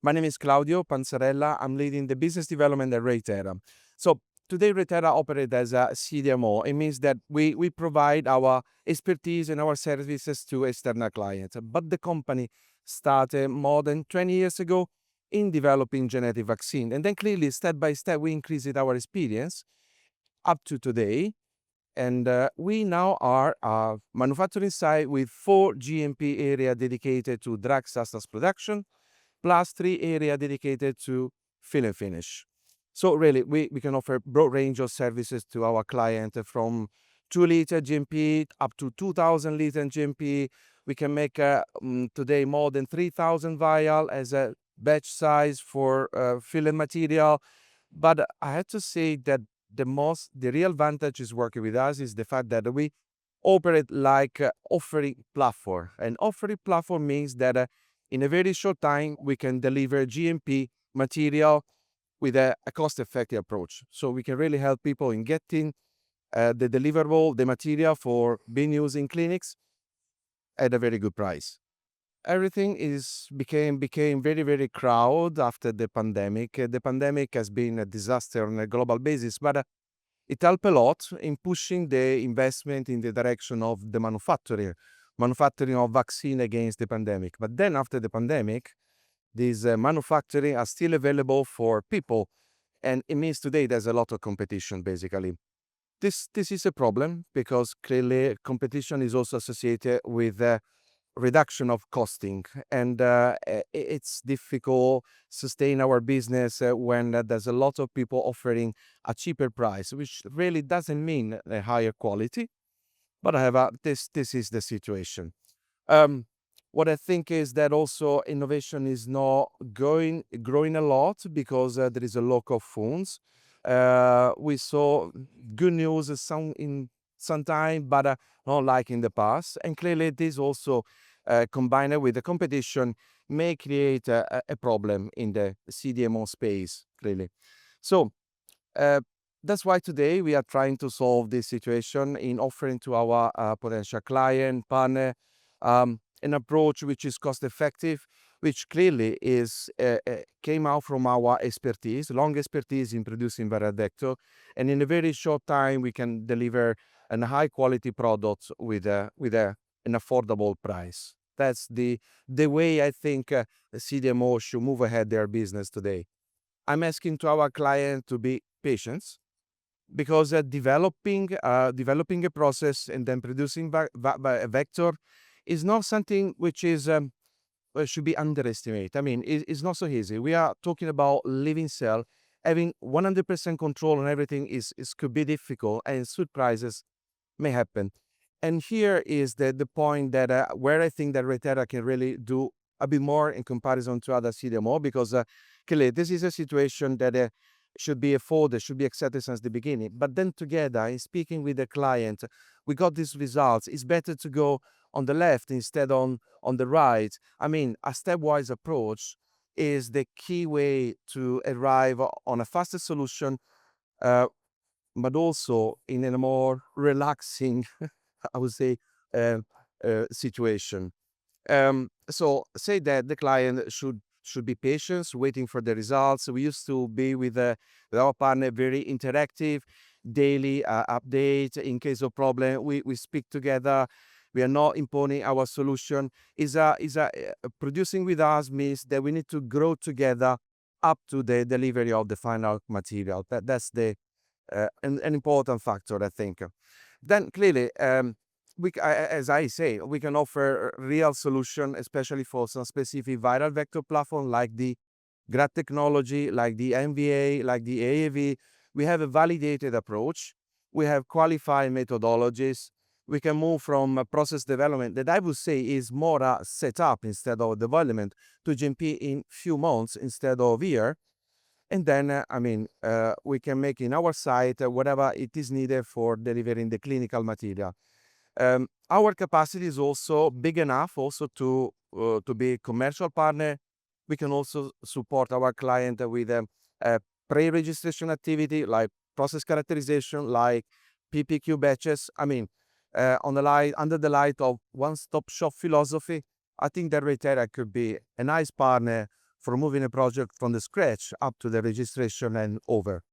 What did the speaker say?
My name is Claudio Panzarella. I'm leading the business development at Reithera. So today, Reithera operates as a CDMO. It means that we provide our expertise and our services to external clients. But the company started more than 20 years ago in developing genetic vaccine. And then clearly, step by step, we increased our experience up to today. And we now are a manufacturing site with 4 GMP area dedicated to drug substance production, plus 3 area dedicated to fill and finish. So really, we can offer broad range of services to our client from 2-liter GMP up to 2,000-liter GMP. We can make today more than 3,000 vial as a batch size for filling material. But I have to say that the real advantage is working with us is the fact that we operate like offering platform. And offering platform means that in a very short time, we can deliver GMP material with a cost-effective approach. So we can really help people in getting the deliverable, the material for being used in clinics at a very good price. Everything became very, very crowded after the pandemic. The pandemic has been a disaster on a global basis, but it helped a lot in pushing the investment in the direction of the manufacturing of vaccine against the pandemic. But then after the pandemic, these manufacturing are still available for people, and it means today there's a lot of competition basically. This is a problem because clearly competition is also associated with reduction of costing, and it's difficult sustain our business when there's a lot of people offering a cheaper price, which really doesn't mean a higher quality. But however, this is the situation. What I think is that also innovation is not growing a lot because there is a lack of funds. We saw good news in some time, but not like in the past. And clearly, this also combined with the competition may create a problem in the CDMO space. Clearly, so that's why today we are trying to solve this situation in offering to our potential client, partner, an approach which is cost effective, which clearly is came out from our expertise, long expertise in producing viral vector, and in a very short time we can deliver a high quality product with an affordable price. That's the way I think the CDMO should move ahead their business today. I'm asking to our client to be patient because developing a process and then producing a vector is not something which is should be underestimated. I mean, it's not so easy. We are talking about living cell. Having 100% control on everything could be difficult, and surprises may happen. And here is the point that where I think that Reithera can really do a bit more in comparison to other CDMO, because clearly this is a situation that should be afforded, should be accepted since the beginning. But then together, in speaking with the client, we got these results. It's better to go on the left instead on the right. I mean, a stepwise approach is the key way to arrive on a faster solution, but also in a more relaxing, I would say, situation. So say that the client should be patient, waiting for the results. We used to be with our partner very interactive, daily update. In case of problem, we speak together. We are not imposing our solution. Producing with us means that we need to grow together up to the delivery of the final material. That's an important factor, I think. Then clearly, as I say, we can offer real solution, especially for some specific viral vector platform like the GRAD technology, like the MVA, like the AAV. We have a validated approach. We have qualified methodologies. We can move from process development that I would say is more a setup instead of development to GMP in few months instead of year. And then, we can make in our site whatever it is needed for delivering the clinical material. Our capacity is also big enough also to be a commercial partner. We can also support our client with a pre-registration activity like process characterization, like PPQ batches. I mean, under the light of one-stop shop philosophy, I think that Reithera could be a nice partner from moving a project from the scratch up to the registration and over.